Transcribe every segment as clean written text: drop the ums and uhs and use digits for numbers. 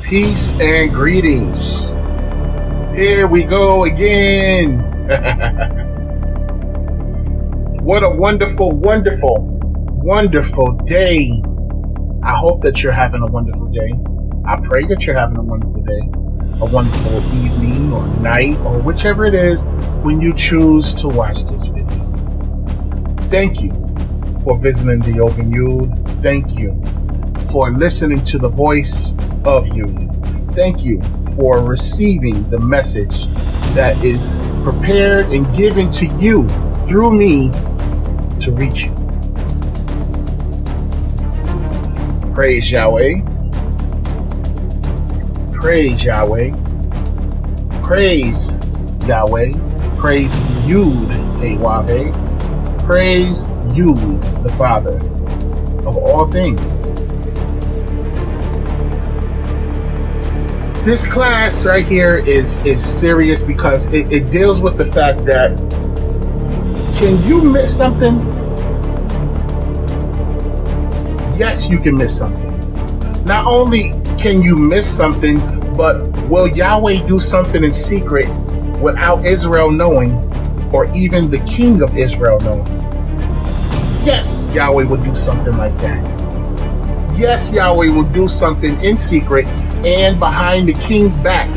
Peace and greetings. Here we go again. What a wonderful, wonderful, wonderful day. I hope that you're having a wonderful day. I pray that you're having a wonderful day, a wonderful evening or night or whichever it is when you choose to watch this video. Thank you for visiting TheeOpenYod. Thank you for listening to the voice of you. Thank you for receiving the message that is prepared and given to you through me to reach you. Praise Yahweh. Praise Yahweh. Praise Yahweh. Praise Yahweh. Praise you, the Father of all things. This class right here is serious because it deals with the fact that can you miss something? Yes, you can miss something. Not only can you miss something, but will Yahweh do something in secret without Israel knowing, or even the king of Israel knowing? Yes, Yahweh will do something like that. Yes, Yahweh will do something in secret and behind the king's back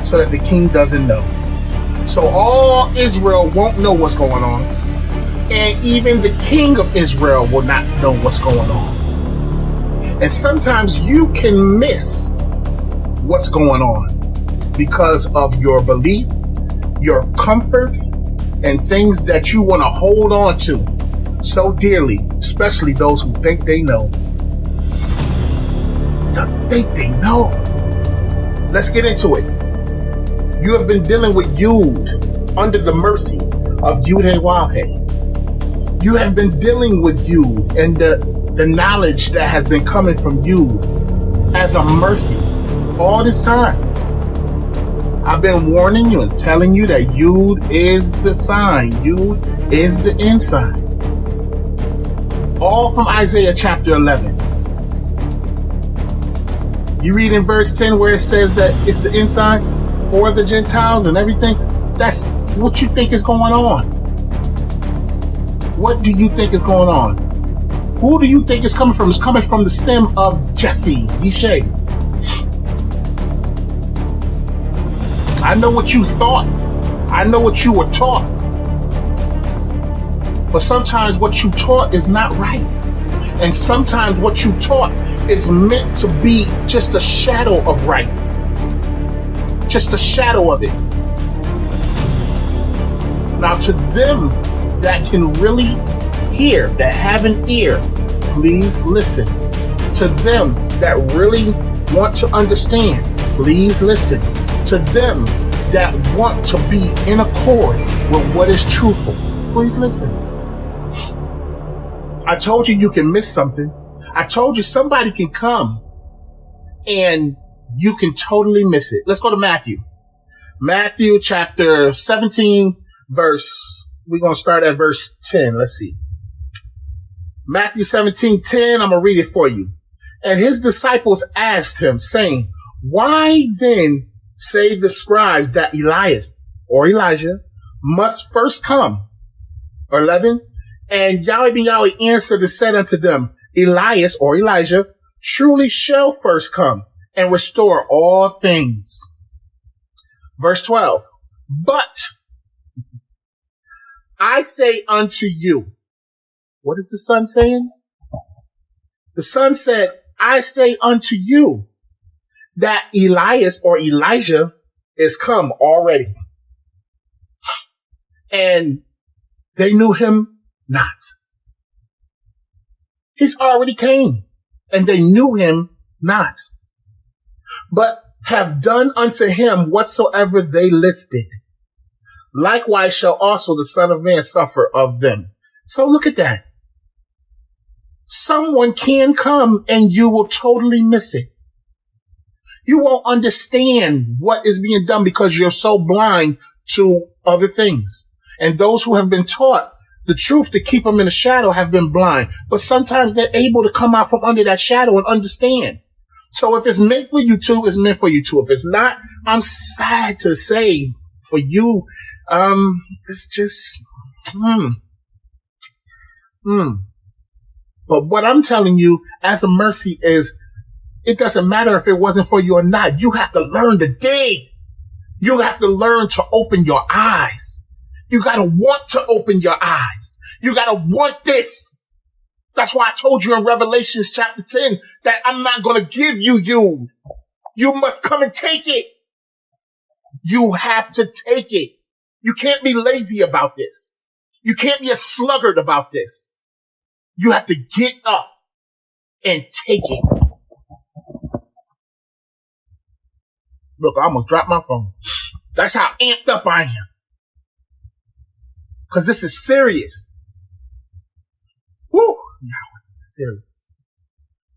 so that the king doesn't know. So all Israel won't know what's going on, and even the king of Israel will not know what's going on. And sometimes you can miss what's going on because of your belief, your comfort, and things that you want to hold on to so dearly, especially those who think they know. Think they know. Let's get into it. You have been dealing with Yud under the mercy of Yahweh. You have been dealing with Yud and the knowledge that has been coming from Yud as a mercy all this time. I've been warning you and telling you that Yud is the sign. Yud is the end sign. All from Isaiah chapter 11. You read in verse 10 where it says that it's the end sign for the Gentiles and everything. That's what you think is going on. What do you think is going on? Who do you think is coming from? It's coming from the stem of Jesse, Yishay. I know what you thought. I know what you were taught. But sometimes what you taught is not right. And sometimes what you taught is meant to be just a shadow of right. Just a shadow of it. Now to them that can really hear, that have an ear, please listen. To them that really want to understand, please listen. To them that want to be in accord with what is truthful, please listen. I told you can miss something. I told you somebody can come and you can totally miss it. Let's go to Matthew. Matthew chapter 17, we're going to start at verse 10. Let's see. Matthew 17:10, I'm going to read it for you. And his disciples asked him, saying, why then say the scribes that Elias or Elijah must first come? Or 11. And Yahweh answered and said unto them, Elias or Elijah truly shall first come and restore all things. Verse 12. But I say unto you, what is the Son saying? The Son said, I say unto you that Elias or Elijah is come already. And they knew him not. He's already came, and they knew him not, but have done unto him whatsoever they listed. Likewise shall also the Son of Man suffer of them. So look at that. Someone can come and you will totally miss it. You won't understand what is being done because you're so blind to other things. And those who have been taught the truth to keep them in the shadow have been blind. But sometimes they're able to come out from under that shadow and understand. So if it's meant for you too, it's meant for you too. If it's not, I'm sad to say for you, it's just, But what I'm telling you as a mercy is, it doesn't matter if it wasn't for you or not. You have to learn to dig. You have to learn to open your eyes. You got to want to open your eyes. You got to want this. That's why I told you in Revelations chapter 10 that I'm not going to give you you. You must come and take it. You have to take it. You can't be lazy about this. You can't be a sluggard about this. You have to get up and take it. Look, I almost dropped my phone. That's how amped up I am. Because this is serious. Woo! Serious.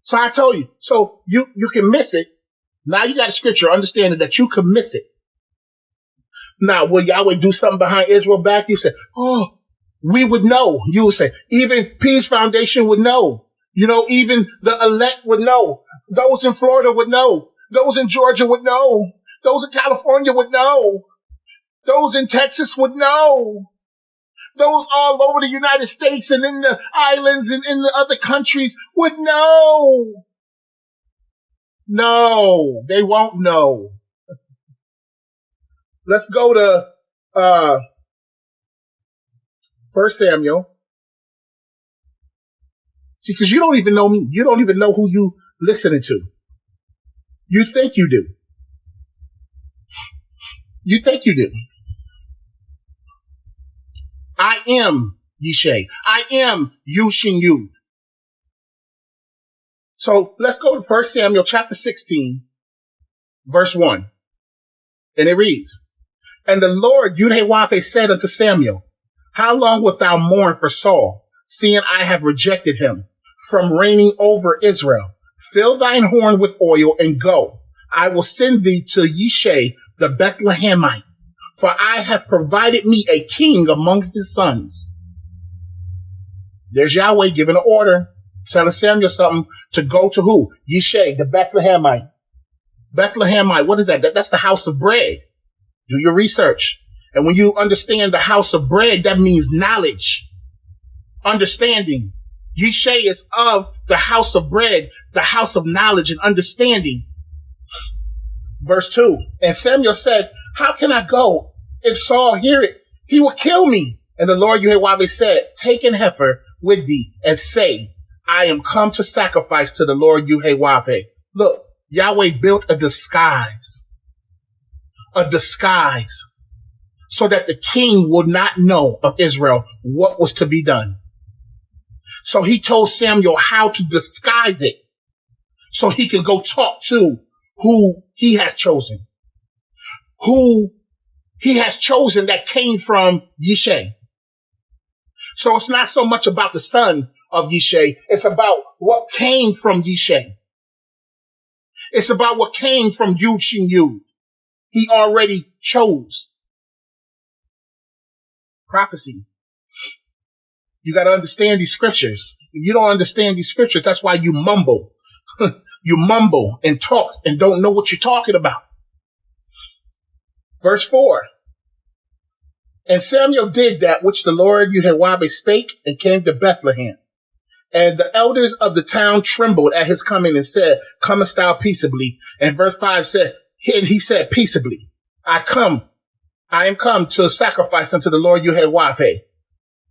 So I told you. So you can miss it. Now you got a scripture understanding that you can miss it. Now, will Yahweh do something behind Israel back? You say, oh, we would know. You would say, even Peace Foundation would know. You know, even the elect would know. Those in Florida would know. Those in Georgia would know. Those in California would know. Those in Texas would know. Those all over the United States and in the islands and in the other countries would know. No, they won't know. Let's go to 1 Samuel. See, because you don't even know me. You don't even know who you listening to. You think you do. You think you do. I am Yishay. I am Yushin Yu. So let's go to 1 Samuel chapter 16, verse 1. And it reads, and the Lord Yahweh said unto Samuel, how long wilt thou mourn for Saul, seeing I have rejected him from reigning over Israel? Fill thine horn with oil and go. I will send thee to Yishay the Bethlehemite, for I have provided me a king among his sons. There's Yahweh giving an order, telling Samuel something to go to who? Yishay, the Bethlehemite. Bethlehemite, what is that? That's the house of bread. Do your research. And when you understand the house of bread, that means knowledge, understanding. Yishay is of the house of bread, the house of knowledge and understanding. Verse 2, and Samuel said, how can I go? If Saul hear it, he will kill me. And the Lord Yahweh said, take an heifer with thee and say, I am come to sacrifice to the Lord Yahweh. Look, Yahweh built a disguise, so that the king would not know of Israel what was to be done. So he told Samuel how to disguise it so he can go talk to who he has chosen, that came from Yishay. So it's not so much about the son of Yishay. It's about what came from Yishay. It's about what came from Yushin Yu. He already chose. Prophecy. You got to understand these scriptures. If you don't understand these scriptures, that's why you mumble. You mumble and talk and don't know what you're talking about. Verse 4. And Samuel did that which the Lord Yahweh spake and came to Bethlehem. And the elders of the town trembled at his coming and said, comest thou peaceably? And verse 5 said, and he said peaceably, I am come to sacrifice unto the Lord Yahweh.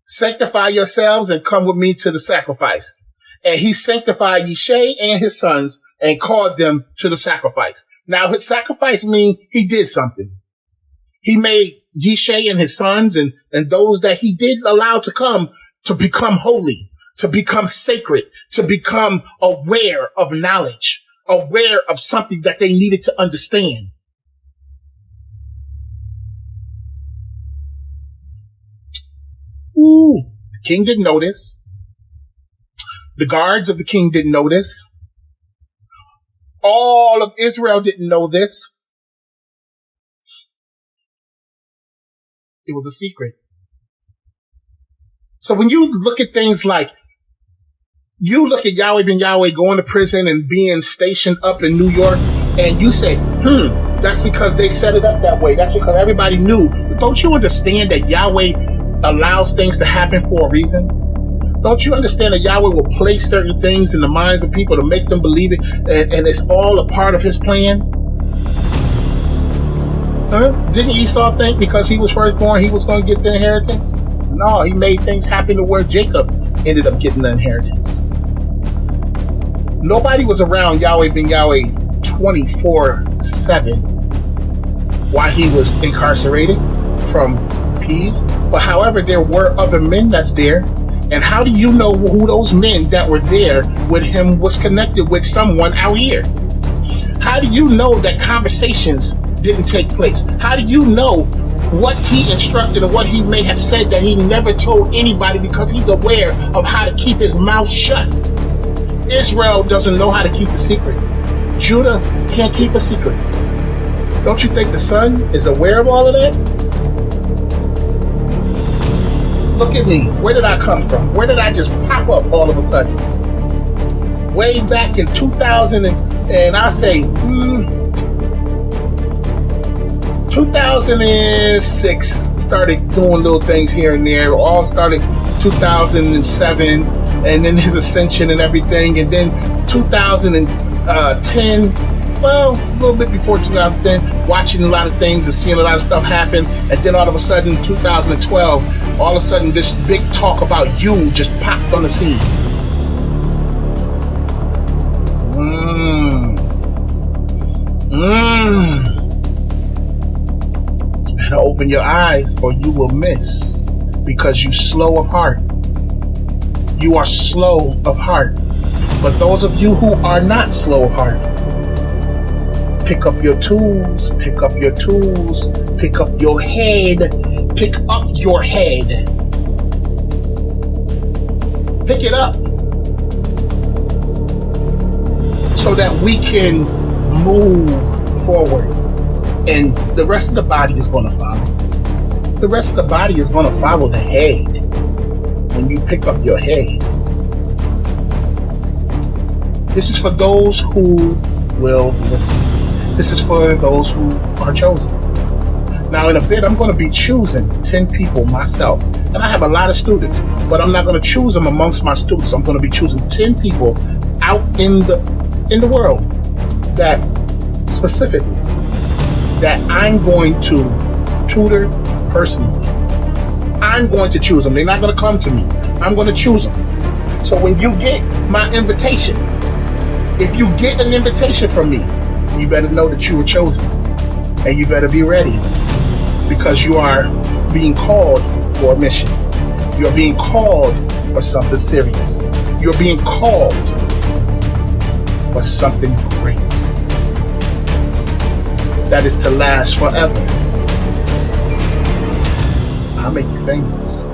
Sanctify yourselves and come with me to the sacrifice. And he sanctified Yishay and his sons and called them to the sacrifice. Now his sacrifice means he did something. He made Yishay and his sons and those that he did allow to come to become holy, to become sacred, to become aware of knowledge, aware of something that they needed to understand. Ooh, the king didn't know this. The guards of the king didn't know this. All of Israel didn't know this. It was a secret. So when you look at things like You look at Yahweh ben Yahweh going to prison and being stationed up in New York, and you say, that's because they set it up that way. That's because everybody knew. Don't you understand that Yahweh allows things to happen for a reason? Don't you understand that Yahweh will place certain things in the minds of people to make them believe it, and it's all a part of his plan? Didn't Esau think because he was firstborn he was going to get the inheritance? No, he made things happen to where Jacob ended up getting the inheritance. Nobody was around Yahweh ben Yahweh 24/7 while he was incarcerated from Peas. But however, there were other men that's there. And how do you know who those men that were there with him was connected with someone out here? How do you know that conversations didn't take place? How do you know what he instructed or what he may have said that he never told anybody because he's aware of how to keep his mouth shut? Israel doesn't know how to keep a secret. Judah can't keep a secret. Don't you think the son is aware of all of that? Look at me. Where did I come from? Where did I just pop up all of a sudden? Way back in 2000 and I say 2006, started doing little things here and there. All started 2007, and then his ascension and everything, and then 2010, well, a little bit before 2010, watching a lot of things and seeing a lot of stuff happen, and then all of a sudden 2012, all of a sudden this big talk about you just popped on the scene. You better open your eyes or you will miss, because you slow of heart. You are slow of heart. But those of you who are not slow of heart, pick up your tools, pick up your tools, pick up your head, pick up your head. Pick it up so that we can move forward. And the rest of the body is going to follow. The rest of the body is going to follow the head when you pick up your head. This is for those who will listen. This is for those who are chosen. Now, in a bit, I'm going to be choosing 10 people myself. And I have a lot of students, but I'm not going to choose them amongst my students. I'm going to be choosing 10 people out in the world that specifically that I'm going to tutor personally. I'm going to choose them. They're not going to come to me. I'm going to choose them. So when you get my invitation, if you get an invitation from me, you better know that you were chosen. And you better be ready, because you are being called for a mission. You're being called for something serious. You're being called for something great. That is to last forever. I'll make you famous.